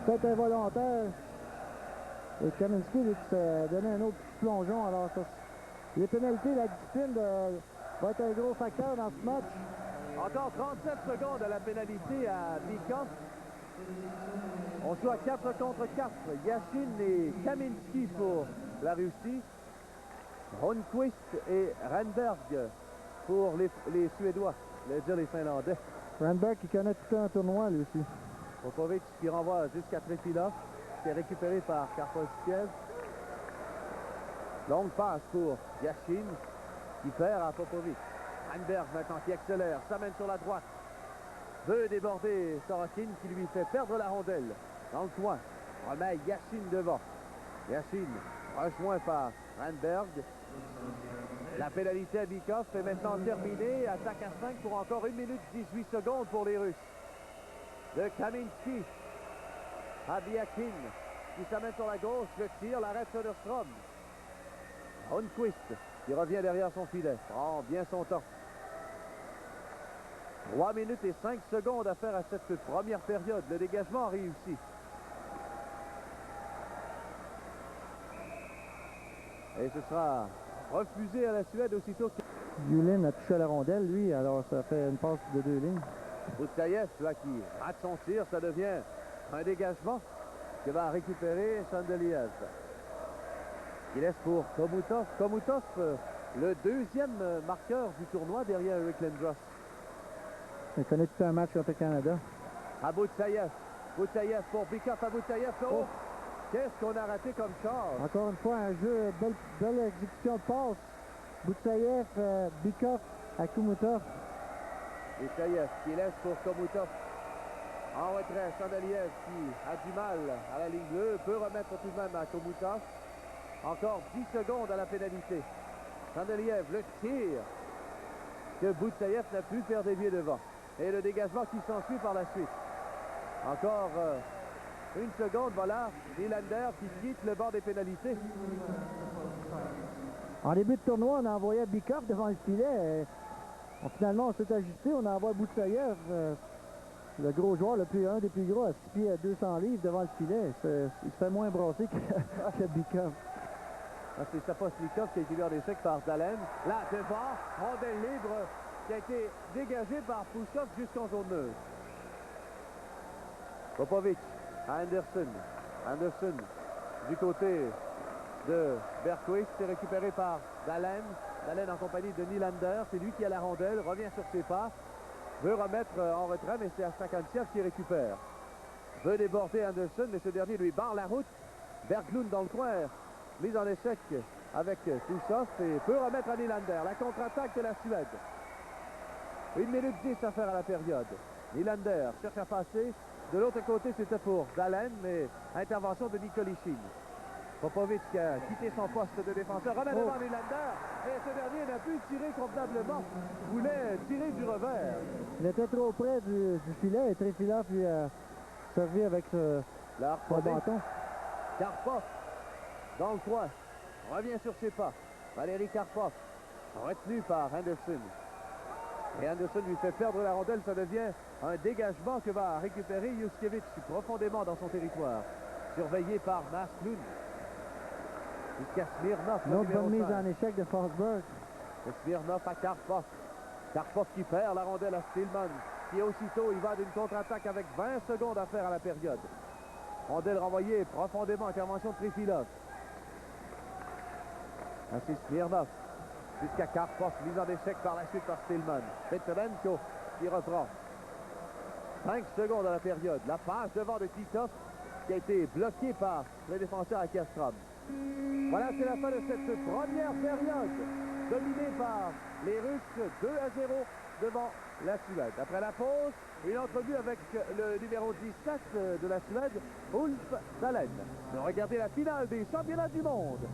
peut-être involontaire. Et Kaminski lui, qui s'est donné un autre petit plongeon. Alors, ça, les pénalités, la discipline va être un gros facteur dans ce match. Encore 37 secondes à la pénalité à Bikov. On joue à 4 contre 4. Yashin et Kaminski pour la Russie. Rundqvist et Renberg pour les Suédois. Je vais dire les Finlandais. Renberg qui connaît tout un tournoi, lui aussi. Popovic qui renvoie jusqu'à Trefilov. Qui est récupéré par Karpovtsiev. Longue passe pour Yashin qui perd à Popovic. Renberg maintenant qui accélère, s'amène sur la droite. Veut déborder Sorokin qui lui fait perdre la rondelle. Dans le coin, remet Yashin devant. Yashin rejoint par Renberg. La pénalité à Bikov est maintenant terminée. Attaque à 5 pour encore 1 minute 18 secondes pour les Russes. De Kaminski à Biakin qui s'amène sur la gauche. Le tir, l'arrête Söderström. Rundqvist qui revient derrière son filet. Prend bien son temps. 3 minutes et 5 secondes à faire à cette première période. Le dégagement a réussi. Et ce sera refusé à la Suède aussitôt que... Yulin a touché à la rondelle, lui, alors ça fait une passe de 2 lignes. Boutsaïev, là, qui rate son tir, ça devient un dégagement que va récupérer Chandeliev. Il laisse pour Komutov. Komutov, le deuxième marqueur du tournoi derrière Eric Lindros. Il connaît tout un match contre le Canada. À Boutsaïev. Boutsaïev pour Bikov à Boutsaïev. Oh! Qu'est-ce qu'on a raté comme charge? Encore une fois, un jeu, belle exécution de passe. Boutsaïev, Bikov à Komutov. Boutsaïev qui laisse pour Komutov. En retrait, Chandeliev qui a du mal à la ligne bleue. Peut remettre tout de même à Komutov. Encore 10 secondes à la pénalité. Chandeliev, le tir que Boutsaïev n'a pu faire dévier devant. Et le dégagement qui s'ensuit par la suite. Encore 1 seconde, voilà. Nylander qui quitte le bord des pénalités. En début de tournoi, on envoyait Bikov devant le filet. Finalement, on s'est ajusté. On envoie Boutsaïev, le gros joueur, un des plus gros, à 6 pieds à 200 livres devant le filet. Il se fait moins brasser que Bikov. C'est Saposlikov qui a été mis en échec par Dalen. Là, devant, rondelle libre qui a été dégagée par Pouchov jusqu'en zone neutre. Popovic à Anderson. Anderson du côté de Bergqvist, c'est récupéré par Dalen. Dalen en compagnie de Nylander. C'est lui qui a la rondelle, revient sur ses pas. Veut remettre en retrait, mais c'est Astakansiev qui récupère. Veut déborder Anderson, mais ce dernier lui barre la route. Berglund dans le coin. Mise en échec avec Pouchov et peut remettre à Nylander. La contre-attaque de la Suède. 1 minute 10 à faire à la période. Nylander cherche à passer. De l'autre côté, c'était pour Dalen, mais intervention de Nicolichin. Popovic qui a quitté son poste de défenseur. Remet devant Nylander. Et ce dernier n'a pu tirer convenablement. Voulait tirer du revers. Il était trop près du filet et Trefilov lui a servi avec son bâton. Karpov dans le coin, revient sur ses pas. Valérie Karpov, retenu par Anderson. Et Anderson lui fait perdre la rondelle, ça devient un dégagement que va récupérer Yuskevich profondément dans son territoire. Surveillé par Masloun. Jusqu'à Smirnov. Une autre bonne mise en échec de Forsberg. De Smirnov à Karpov. Karpov qui perd la rondelle à Stillman. Qui aussitôt, il va d'une contre-attaque avec 20 secondes à faire à la période. Rondelle renvoyée profondément, intervention de Trefilov. Ainsi Smirnov jusqu'à Karpov, mise en échec par la suite par Stillman. Petrenko qui reprend. 5 secondes à la période. La passe devant de Titov qui a été bloqué par le défenseur à Kastrom. Voilà, c'est la fin de cette première période dominée par les Russes 2-0 devant la Suède. Après la pause, une entrevue avec le numéro 17 de la Suède, Ulf Dalen. Regardez la finale des championnats du monde.